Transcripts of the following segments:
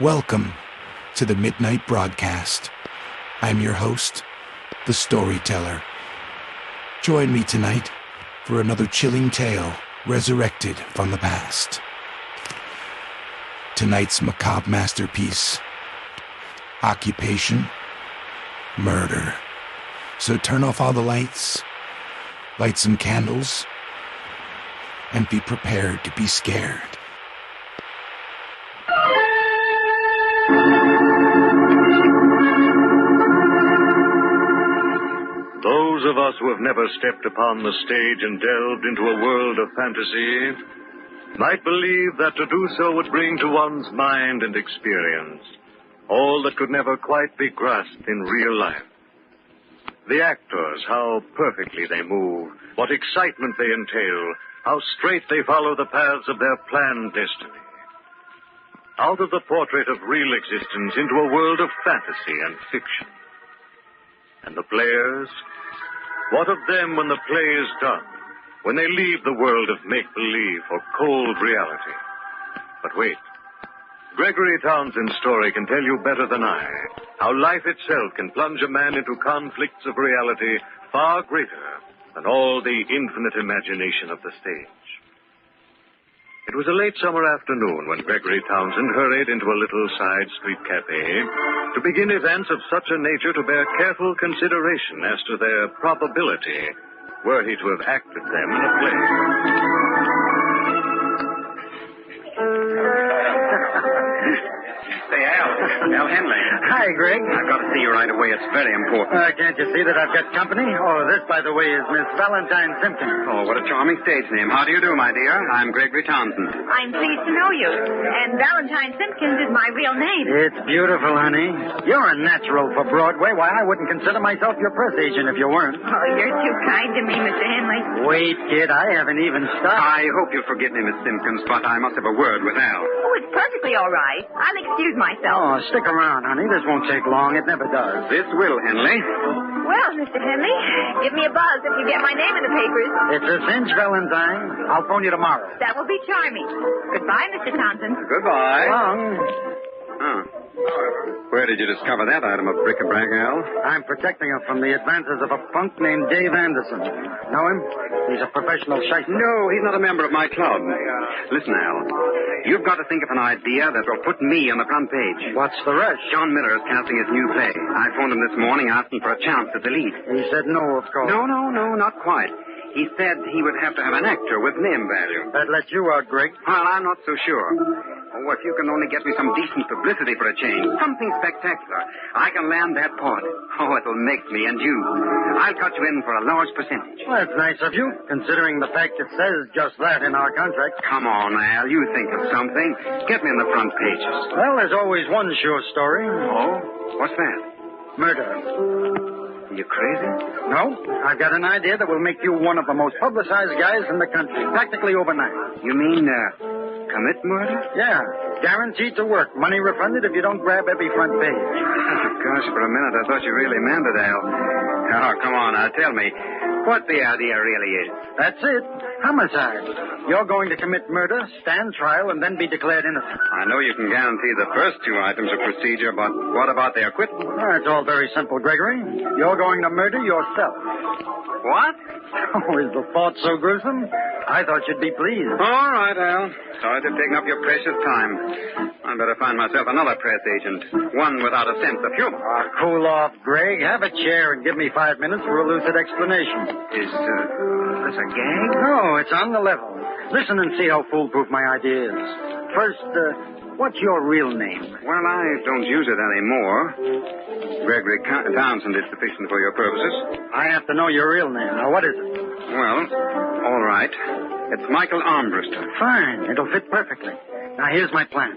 Welcome to the Midnight Broadcast. I'm your host, the Storyteller. Join me tonight for another chilling tale resurrected from the past. Tonight's macabre masterpiece, occupation, murder. So turn off all the lights, light some candles, and be prepared to be scared. Those of us who have never stepped upon the stage and delved into a world of fantasy might believe that to do so would bring to one's mind and experience all that could never quite be grasped in real life. The actors, how perfectly they move, what excitement they entail, how straight they follow the paths of their planned destiny. Out of the portrait of real existence into a world of fantasy and fiction. And the players? What of them when the play is done? When they leave the world of make-believe or cold reality? But wait. Gregory Townsend's story can tell you better than I how life itself can plunge a man into conflicts of reality far greater than all the infinite imagination of the stage. It was a late summer afternoon when Gregory Townsend hurried into a little side street cafe to begin events of such a nature to bear careful consideration as to their probability were he to have acted them in a play. Say, Al Henley. Hi, Greg. I've got to see you right away. It's very important. Can't you see that I've got company? Oh, this, by the way, is Miss Valentine Simpkins. Oh, what a charming stage name. How do you do, my dear? I'm Gregory Townsend. I'm pleased to know you. And Valentine Simpkins is my real name. It's beautiful, honey. You're a natural for Broadway. Why, I wouldn't consider myself your press agent if you weren't. Oh, you're too kind to me, Mr. Henley. Wait, kid, I haven't even started. I hope you forgive me, Miss Simpkins, but I must have a word with Al. Oh, it's perfectly all right. I'll excuse myself. Oh, stick around, honey. This won't take long. It never does. This will, Henley. Well, Mr. Henley, give me a buzz if you get my name in the papers. It's a cinch, Valentine. I'll phone you tomorrow. That will be charming. Goodbye, Mr. Townsend. Goodbye. Long. Oh. Where did you discover that item of bric-a-brac, Al? I'm protecting her from the advances of a punk named Dave Anderson. Know him? He's a professional shyster. No, he's not a member of my club. Listen, Al, you've got to think of an idea that will put me on the front page. What's the rush? John Miller is casting his new play. I phoned him this morning asking for a chance at the lead. He said no, of course. No, not quite. He said he would have to have an actor with name value. That let you out, Greg. Well, I'm not so sure. Oh, if you can only get me some decent publicity for a change, something spectacular, I can land that part. Oh, it'll make me and you. I'll cut you in for a large percentage. Well, that's nice of you, considering the fact it says just that in our contract. Come on, Al, you think of something. Get me in the front pages. Well, there's always one sure story. Oh? What's that? Murder. Are you crazy? No, I've got an idea that will make you one of the most publicized guys in the country, practically overnight. You mean, commit murder? Yeah, guaranteed to work. Money refunded if you don't grab every front page. Gosh, for a minute I thought you really meant it, Al. Oh, come on, now, tell me what the idea really is. That's it. Homicide. You're going to commit murder, stand trial, and then be declared innocent. I know you can guarantee the first two items of procedure, but what about the acquittal? Well, it's all very simple, Gregory. You're going to murder yourself. What? Oh, is the thought so gruesome? I thought you'd be pleased. All right, Al. Sorry to have taken up your precious time. I'd better find myself another press agent. One without a sense of humor. Cool off, Greg. Have a chair and give me 5 minutes for a lucid explanation. Is this a gag? No, it's on the level. Listen and see how foolproof my idea is. First, what's your real name? Well, I don't use it anymore. Gregory Townsend is sufficient for your purposes. I have to know your real name. Now, what is it? Well, all right. It's Michael Armbruster. Fine. It'll fit perfectly. Now, here's my plan.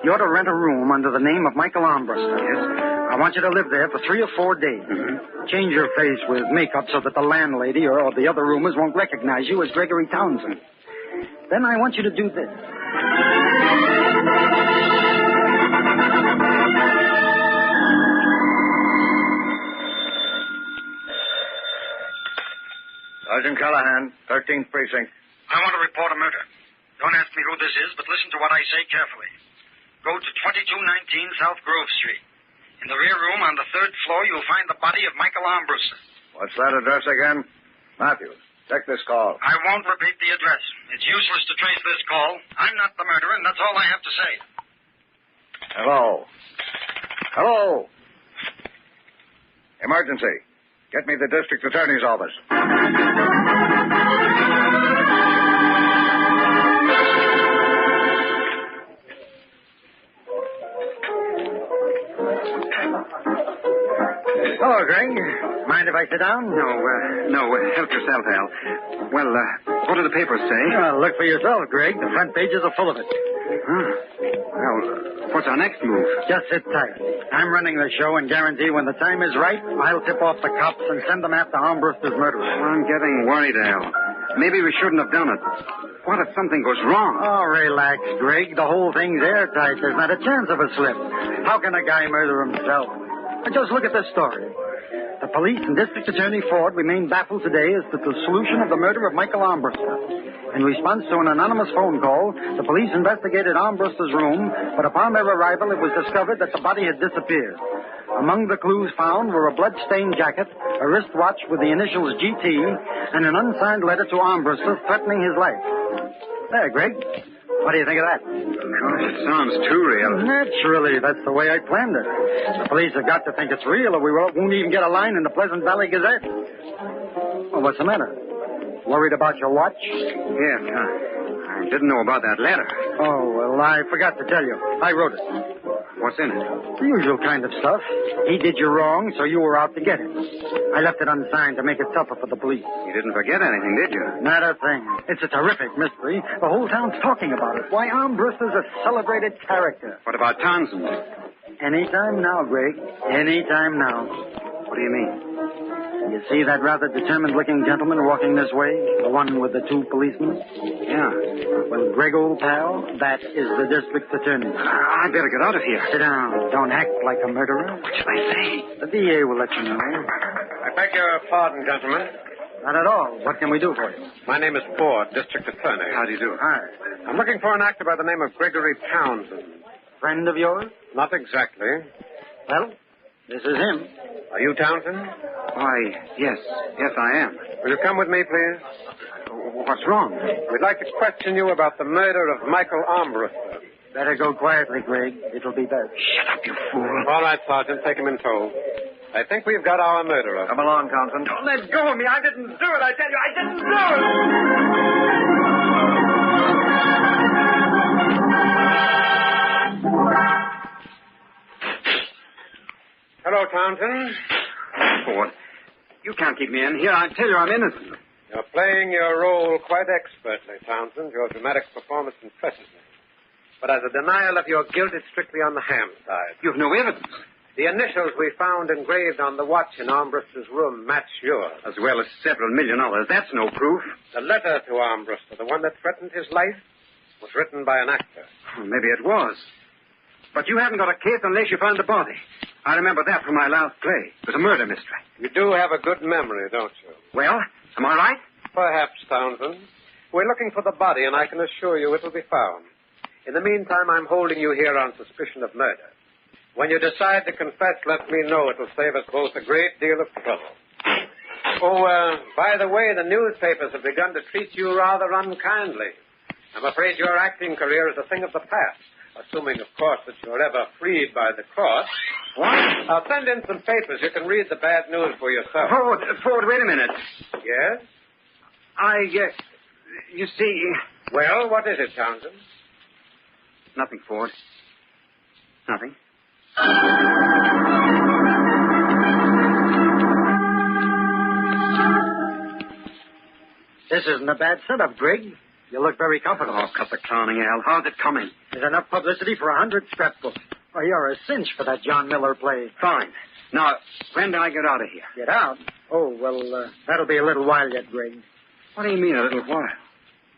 You ought to rent a room under the name of Michael Armbruster. Yes? I want you to live there for 3 or 4 days. Mm-hmm. Change your face with makeup so that the landlady or the other roomers won't recognize you as Gregory Townsend. Then I want you to do this. Sergeant Callahan, 13th Precinct. I want to report a murder. Don't ask me who this is, but listen to what I say carefully. go to 2219 South Grove Street. In the rear room on the third floor, you'll find the body of Michael Armbruster. What's that address again? Matthews, check this call. I won't repeat the address. It's useless to trace this call. I'm not the murderer, and that's all I have to say. Hello. Hello. Emergency. Get me the district attorney's office. Hello, Greg. Mind if I sit down? No, help yourself, Al. Well, what do the papers say? Look for yourself, Greg. The front pages are full of it. Huh. Well, what's our next move? Just sit tight. I'm running the show and guarantee when the time is right, I'll tip off the cops and send them after Armbruster's murderer. I'm getting worried, Al. Maybe we shouldn't have done it. What if something goes wrong? Oh, relax, Greg. The whole thing's airtight. There's not a chance of a slip. How can a guy murder himself? Just look at this story. The police and District Attorney Ford remain baffled today as to the solution of the murder of Michael Armbruster. In response to an anonymous phone call, the police investigated Armbruster's room, but upon their arrival, it was discovered that the body had disappeared. Among the clues found were a blood-stained jacket, a wristwatch with the initials GT, and an unsigned letter to Armbruster threatening his life. There, Greg. What do you think of that? Gosh, it sounds too real. Naturally, that's the way I planned it. The police have got to think it's real, or we won't even get a line in the Pleasant Valley Gazette. Well, what's the matter? Worried about your watch? Yes, I didn't know about that letter. Oh, well, I forgot to tell you. I wrote it. What's in it? The usual kind of stuff. He did you wrong, so you were out to get him. I left it unsigned to make it tougher for the police. You didn't forget anything, did you? Not a thing. It's a terrific mystery. The whole town's talking about it. Why, Armbruster's a celebrated character. What about Townsend? Anytime now, Greg. Anytime now. What do you mean? You see that rather determined-looking gentleman walking this way? The one with the two policemen? Yeah. Well, Greg, old pal, that is the district attorney. I'd better get out of here. Sit down. Don't act like a murderer. What should I say? The DA will let you know. I beg your pardon, gentlemen. Not at all. What can we do for you? My name is Ford, district attorney. How do you do? Hi. I'm looking for an actor by the name of Gregory Townsend. Friend of yours? Not exactly. Well, this is him. Are you Townsend? Why, yes. Yes, I am. Will you come with me, please? What's wrong? We'd like to question you about the murder of Michael Armbruster. Better go quietly, Greg. It'll be best. Shut up, you fool. All right, Sergeant, take him in tow. I think we've got our murderer. Come along, Townsend. Don't let go of me. I didn't do it. I tell you, I didn't do it. Hello, Townsend. Ford, you can't keep me in here. I tell you, I'm innocent. You're playing your role quite expertly, Townsend. Your dramatic performance impresses me. But as a denial of your guilt, it's strictly on the ham side. You've no evidence. The initials we found engraved on the watch in Armbruster's room match yours. As well as several $1 million. That's no proof. The letter to Armbruster, the one that threatened his life, was written by an actor. Well, maybe it was. But you haven't got a case unless you found the body. I remember that from my last play. It was a murder mystery. You do have a good memory, don't you? Well, am I right? Perhaps, Townsend. We're looking for the body, and I can assure you it will be found. In the meantime, I'm holding you here on suspicion of murder. When you decide to confess, let me know. It will save us both a great deal of trouble. Oh, by the way, the newspapers have begun to treat you rather unkindly. I'm afraid your acting career is a thing of the past, assuming, of course, that you're ever freed by the court. What? I'll send in some papers. You can read the bad news for yourself. Ford, wait a minute. Yes? You see... Well, what is it, Townsend? Nothing, Ford. Nothing. This isn't a bad setup, Greg. You look very comfortable. Oh, cut the clowning, Al. How's it coming? There's enough publicity for 100 scrapbooks. Oh, you're a cinch for that John Miller play. Fine. Now, when do I get out of here? Get out? Oh, well, that'll be a little while yet, Greg. What do you mean, a little while?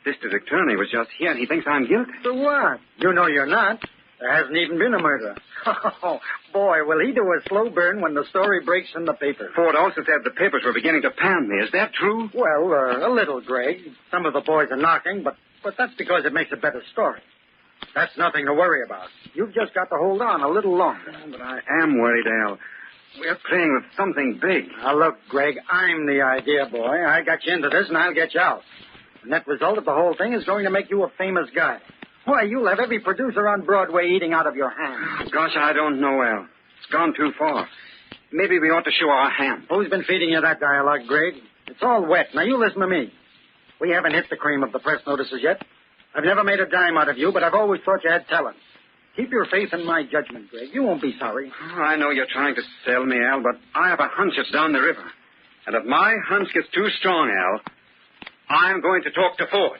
District attorney was just here, and he thinks I'm guilty. So what? You know you're not. There hasn't even been a murder. Oh, boy, will he do a slow burn when the story breaks in the paper. Ford also said the papers were beginning to pan me. Is that true? Well, a little, Greg. Some of the boys are knocking, but that's because it makes a better story. That's nothing to worry about. You've just got to hold on a little longer. But I am worried, Al. We're playing with something big. Now, look, Greg, I'm the idea boy. I got you into this, and I'll get you out. The net result of the whole thing is going to make you a famous guy. Why, you'll have every producer on Broadway eating out of your hand. Gosh, I don't know, Al. It's gone too far. Maybe we ought to show our hand. Who's been feeding you that dialogue, Greg? It's all wet. Now, you listen to me. We haven't hit the cream of the press notices yet. I've never made a dime out of you, but I've always thought you had talent. Keep your faith in my judgment, Greg. You won't be sorry. Oh, I know you're trying to sell me, Al, but I have a hunch it's down the river. And if my hunch gets too strong, Al, I'm going to talk to Ford.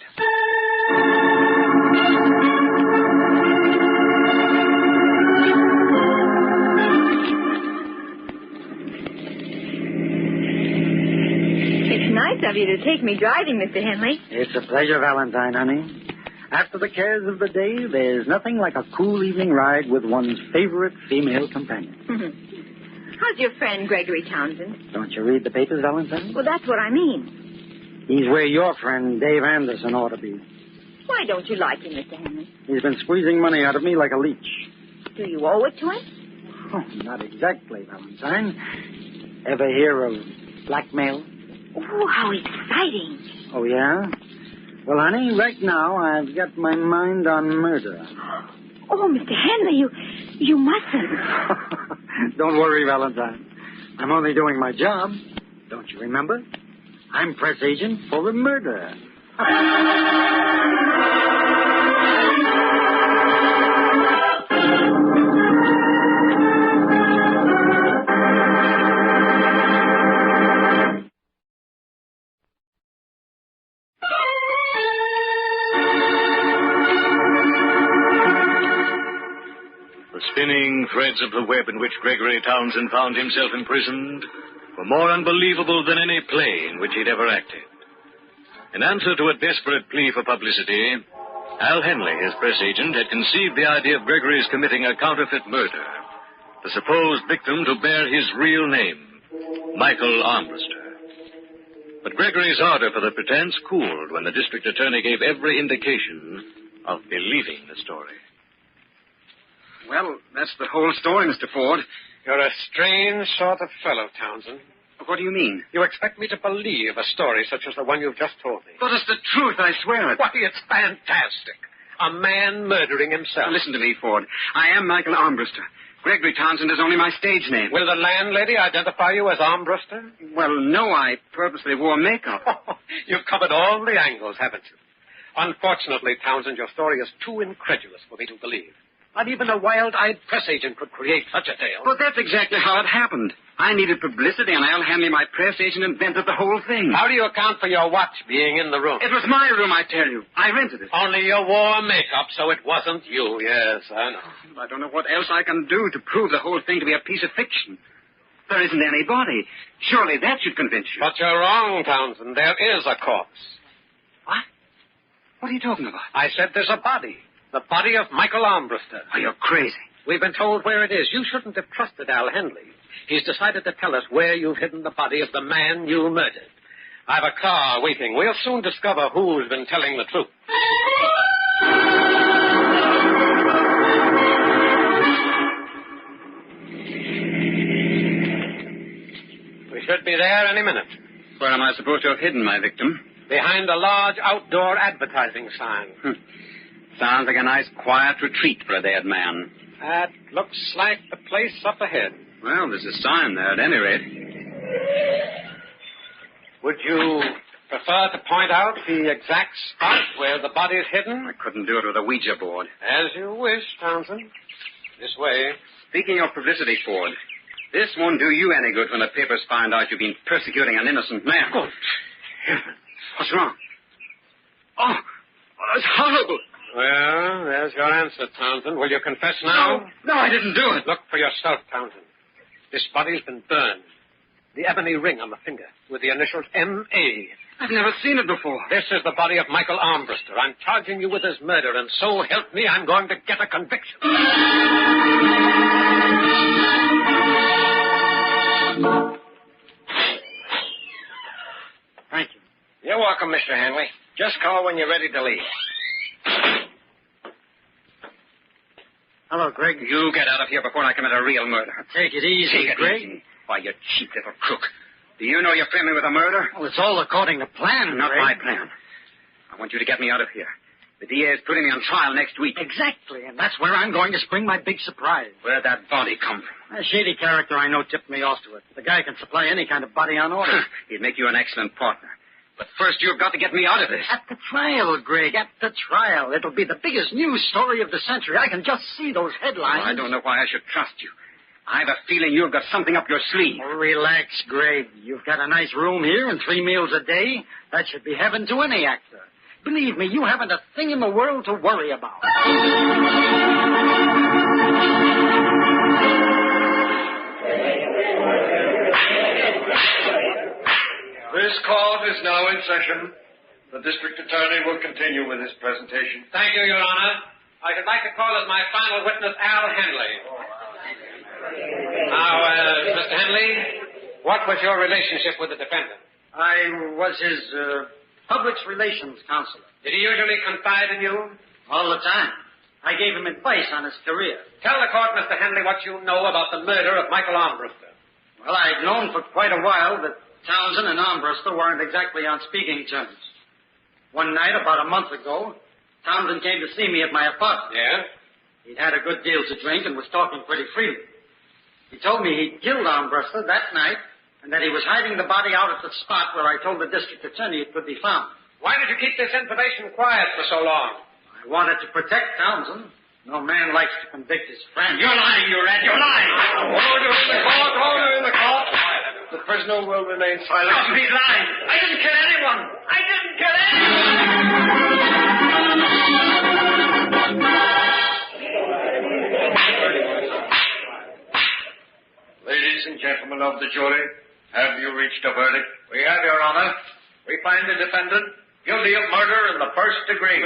It's nice of you to take me driving, Mr. Henley. It's a pleasure, Valentine, honey. After the cares of the day, there's nothing like a cool evening ride with one's favorite female companion. How's your friend, Gregory Townsend? Don't you read the papers, Valentine? Well, that's what I mean. He's where your friend Dave Anderson ought to be. Why don't you like him, Mr. Henley? He's been squeezing money out of me like a leech. Do you owe it to him? Oh, not exactly, Valentine. Ever hear of blackmail? Oh, how exciting. Oh, yeah? Well, honey, right now I've got my mind on murder. Oh, Mr. Henley, you mustn't. Don't worry, Valentine. I'm only doing my job. Don't you remember? I'm press agent for a murder. The spinning threads of the web in which Gregory Townsend found himself imprisoned were more unbelievable than any play in which he'd ever acted. In answer to a desperate plea for publicity, Al Henley, his press agent, had conceived the idea of Gregory's committing a counterfeit murder, the supposed victim to bear his real name, Michael Armbruster. But Gregory's ardor for the pretense cooled when the district attorney gave every indication of believing the story. Well, that's the whole story, Mr. Ford. You're a strange sort of fellow, Townsend. What do you mean? You expect me to believe a story such as the one you've just told me? But it's the truth, I swear it. Why, it's fantastic. A man murdering himself. Now, listen to me, Ford. I am Michael Armbruster. Gregory Townsend is only my stage name. Will the landlady identify you as Armbruster? Well, no, I purposely wore makeup. You've covered all the angles, haven't you? Unfortunately, Townsend, your story is too incredulous for me to believe. Not even a wild-eyed press agent could create such a tale. But that's exactly how it happened. I needed publicity, and Al Henley, my press agent, invented the whole thing. How do you account for your watch being in the room? It was my room, I tell you. I rented it. Only you wore makeup, so it wasn't you. Yes, I know. I don't know what else I can do to prove the whole thing to be a piece of fiction. There isn't any body. Surely that should convince you. But you're wrong, Townsend. There is a corpse. What? What are you talking about? I said there's a body. The body of Michael Armbruster. Oh, you're crazy. We've been told where it is. You shouldn't have trusted Al Henley. He's decided to tell us where you've hidden the body of the man you murdered. I've a car waiting. We'll soon discover who's been telling the truth. We should be there any minute. Where am I supposed to have hidden my victim? Behind a large outdoor advertising sign. Sounds like a nice quiet retreat for a dead man. That looks like the place up ahead. Well, there's a sign there at any rate. Would you prefer to point out the exact spot where the body is hidden? I couldn't do it with a Ouija board. As you wish, Townsend. This way. Speaking of publicity, Ford, this won't do you any good when the papers find out you've been persecuting an innocent man. Good heavens. What's wrong? Oh, that's horrible. Well, there's your answer, Townsend. Will you confess now? No, I didn't do it. Look for yourself, Townsend. This body's been burned. The ebony ring on the finger with the initials M.A. I've never seen it before. This is the body of Michael Armbruster. I'm charging you with his murder, and so help me, I'm going to get a conviction. Thank you. You're welcome, Mr. Henley. Just call when you're ready to leave. Hello, Greg. You get out of here before I commit a real murder. Take it easy, Take it Greg. easy. Why, you cheap little crook. Do you know you're framing me with a murder? Well, it's all according to plan, Not Greg. my plan. I want you to get me out of here. The DA is putting me on trial next week. Exactly, and that's where I'm going to spring my big surprise. Where'd that body come from? A shady character I know tipped me off to it. The guy can supply any kind of body on order. He'd make you an excellent partner. But first, you've got to get me out of this. At the trial, Greg, at the trial. It'll be the biggest news story of the century. I can just see those headlines. I don't know why I should trust you. I have a feeling you've got something up your sleeve. Oh, relax, Greg. You've got a nice room here and 3 meals a day. That should be heaven to any actor. Believe me, you haven't a thing in the world to worry about. This court is now in session. The district attorney will continue with his presentation. Thank you, Your Honor. I should like to call as my final witness Al Henley. Now, Mr. Henley, what was your relationship with the defendant? I was his public relations counselor. Did he usually confide in you? All the time. I gave him advice on his career. Tell the court, Mr. Henley, what you know about the murder of Michael Armbruster. Well, I'd known for quite a while that Townsend and Armbruster weren't exactly on speaking terms. One night, about a month ago, Townsend came to see me at my apartment. Yeah? He'd had a good deal to drink and was talking pretty freely. He told me he'd killed Armbruster that night and that he was hiding the body out at the spot where I told the district attorney it could be found. Why did you keep this information quiet for so long? I wanted to protect Townsend. No man likes to convict his friend. You're lying, you rat. You're lying. Order in the court. Order in the court. The prisoner will remain silent. Stop, he's lying. I didn't kill anyone. I didn't kill anyone. Ladies and gentlemen of the jury, have you reached a verdict? We have, Your Honor. We find the defendant guilty of murder in the first degree.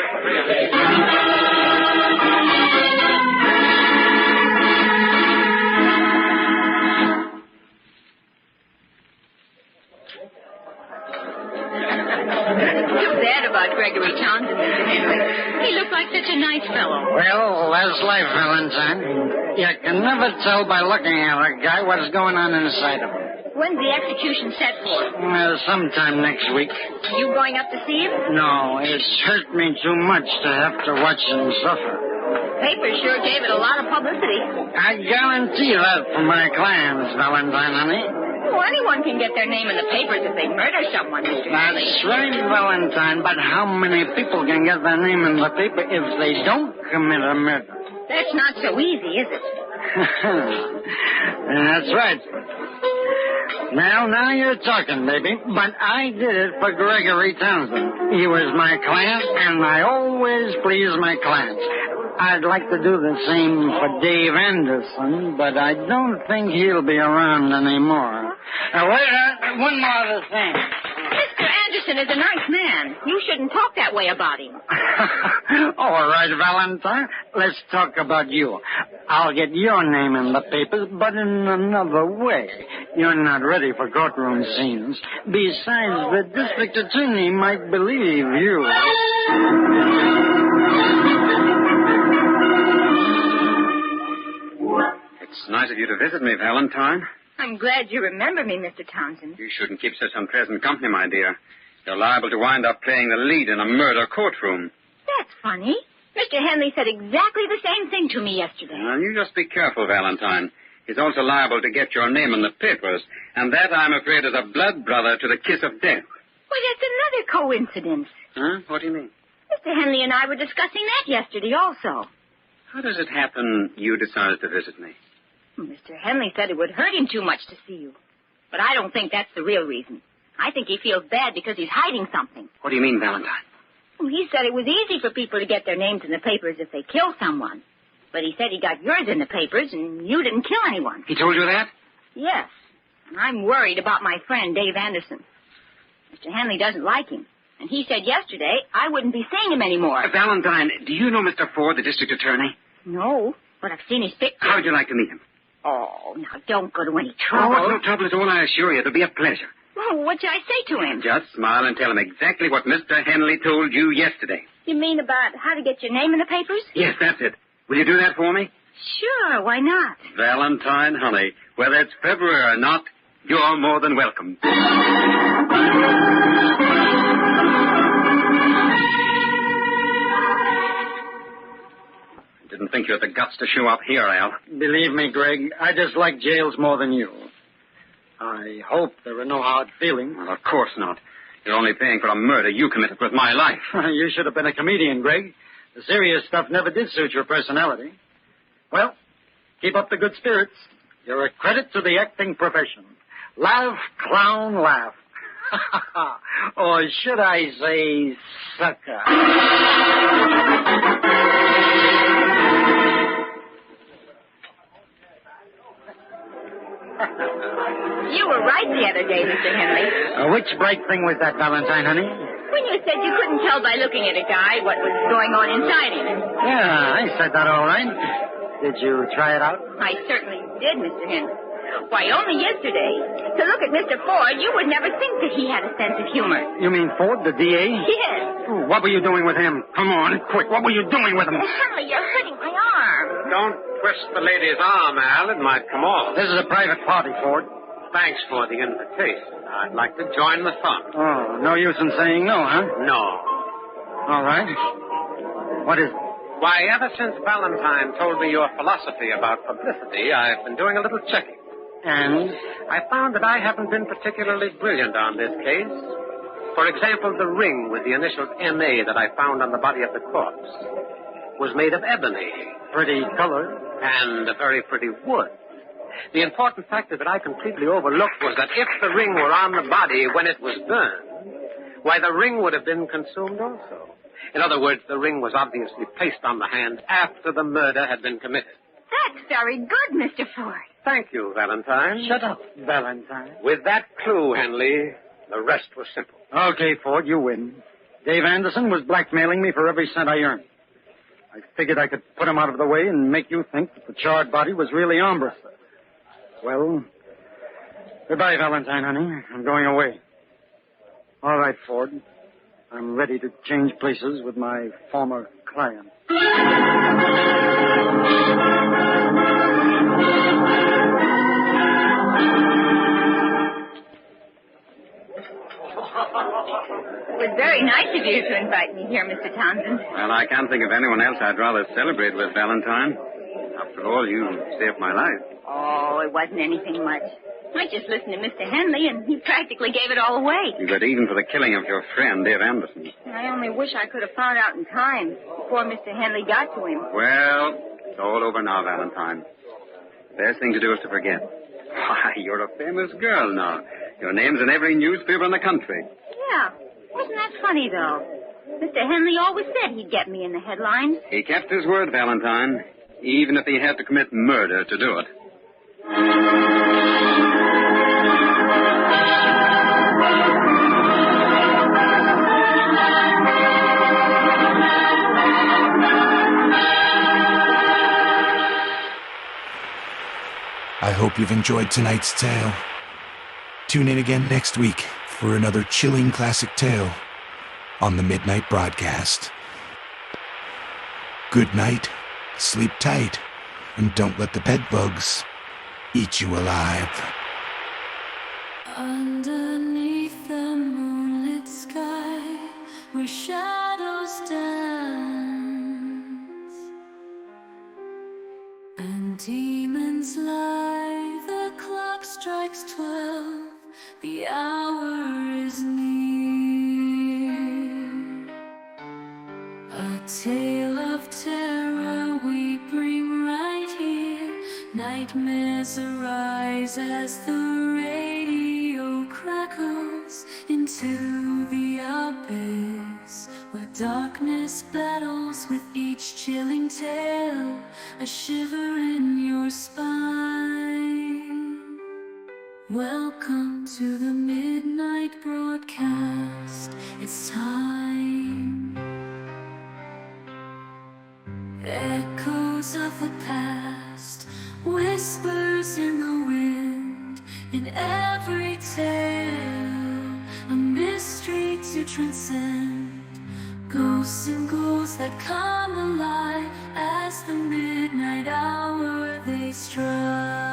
Too bad about Gregory Townsend, Mr. Henry. He looked like such a nice fellow. Well, that's life, Valentine. You can never tell by looking at a guy what's going on inside of him. When's the execution set for? Sometime next week. You going up to see him? No, it's hurt me too much to have to watch him suffer. Papers sure gave it a lot of publicity. I guarantee that for my clients, Valentine, honey. Well, anyone can get their name in the papers if they murder someone, Mr. Henley. That's right, Valentine, but how many people can get their name in the paper if they don't commit a murder? That's not so easy, is it? That's right. Now you're talking, baby. But I did it for Gregory Townsend. He was my client, and I always please my clients. I'd like to do the same for Dave Anderson, but I don't think he'll be around anymore. Wait, one more other thing. Mr. Anderson is a nice man. You shouldn't talk that way about him. All right, Valentine. Let's talk about you. I'll get your name in the papers, but in another way. You're not ready for courtroom scenes. Besides, the district attorney might believe you. It's nice of you to visit me, Valentine. I'm glad you remember me, Mr. Townsend. You shouldn't keep such unpleasant company, my dear. You're liable to wind up playing the lead in a murder courtroom. That's funny. Mr. Henley said exactly the same thing to me yesterday. Well, you just be careful, Valentine. He's also liable to get your name in the papers, and that, I'm afraid, is a blood brother to the kiss of death. Well, that's another coincidence. Huh? What do you mean? Mr. Henley and I were discussing that yesterday also. How does it happen you decided to visit me? Mr. Henley said it would hurt him too much to see you. But I don't think that's the real reason. I think he feels bad because he's hiding something. What do you mean, Valentine? Well, he said it was easy for people to get their names in the papers if they kill someone. But he said he got yours in the papers and you didn't kill anyone. He told you that? Yes. And I'm worried about my friend, Dave Anderson. Mr. Henley doesn't like him. And he said yesterday I wouldn't be seeing him anymore. Valentine, do you know Mr. Ford, the district attorney? No, but I've seen his picture. How would you like to meet him? Oh, now don't go to any Oh, trouble. it's no trouble at all, I assure you. It'll be a pleasure. Well, what should I say to him? Just smile and tell him exactly what Mr. Henley told you yesterday. You mean about how to get your name in the papers? Yes, that's it. Will you do that for me? Sure, why not? Valentine, honey, whether it's February or not, you're more than welcome. Didn't think you had the guts to show up here, Al. Believe me, Greg, I dislike jails more than you. I hope there are no hard feelings. Well, of course not. You're only paying for a murder you committed with my life. You should have been a comedian, Greg. The serious stuff never did suit your personality. Well, keep up the good spirits. You're a credit to the acting profession. Laugh, clown, laugh. Or should I say, sucker? You were right the other day, Mr. Henley. Which bright thing was that, Valentine, honey? When you said you couldn't tell by looking at a guy what was going on inside him. Yeah, I said that all right. Did you try it out? I certainly did, Mr. Henley. Why, only yesterday. To look at Mr. Ford, you would never think that he had a sense of humor. You mean Ford, the DA? Yes. Oh, what were you doing with him? Come on, quick. What were you doing with him? Henley, you're hurting my arm. Don't twist the lady's arm, Al. It might come off. This is a private party, Ford. Thanks for the invitation. I'd like to join the fun. Oh, no use in saying no, huh? No. All right. What is it? Why, ever since Valentine told me your philosophy about publicity, I've been doing a little checking. And? I found that I haven't been particularly brilliant on this case. For example, the ring with the initials M.A. that I found on the body of the corpse was made of ebony. Pretty color. And a very pretty wood. The important factor that I completely overlooked was that if the ring were on the body when it was burned, why, the ring would have been consumed also. In other words, the ring was obviously placed on the hand after the murder had been committed. That's very good, Mr. Ford. Thank you, Valentine. Shut up, Valentine. With that clue, Henley, the rest was simple. Okay, Ford, you win. Dave Anderson was blackmailing me for every cent I earned. I figured I could put him out of the way and make you think that the charred body was really Armbruster. Well, goodbye, Valentine, honey. I'm going away. All right, Ford. I'm ready to change places with my former client. It was very nice of you to invite me here, Mr. Townsend. Well, I can't think of anyone else I'd rather celebrate with, Valentine. After all, you saved my life. Oh, it wasn't anything much. I just listened to Mr. Henley, and he practically gave it all away. You got even for the killing of your friend, Dave Anderson. I only wish I could have found out in time before Mr. Henley got to him. Well, it's all over now, Valentine. The best thing to do is to forget. Why, you're a famous girl now. Your name's in every newspaper in the country. Yeah. Wasn't that funny, though? Mr. Henley always said he'd get me in the headlines. He kept his word, Valentine, even if he had to commit murder to do it. I hope you've enjoyed tonight's tale. Tune in again next week for another chilling classic tale on the Midnight Broadcast. Good night, sleep tight, and don't let the bed bugs eat you alive. Underneath the moonlit sky, where shadows dance and demons lie, the clock strikes 12, the hour is near. A tale of terror we bring right here. Nightmares arise as the radio crackles into the abyss, where darkness battles with each chilling tale, a shiver in your spine. Welcome to the Midnight Broadcast. It's time. Echoes of the past, whispers in the wind, in every tale, a mystery to transcend. Ghosts and ghouls that come alive as the midnight hour they strike.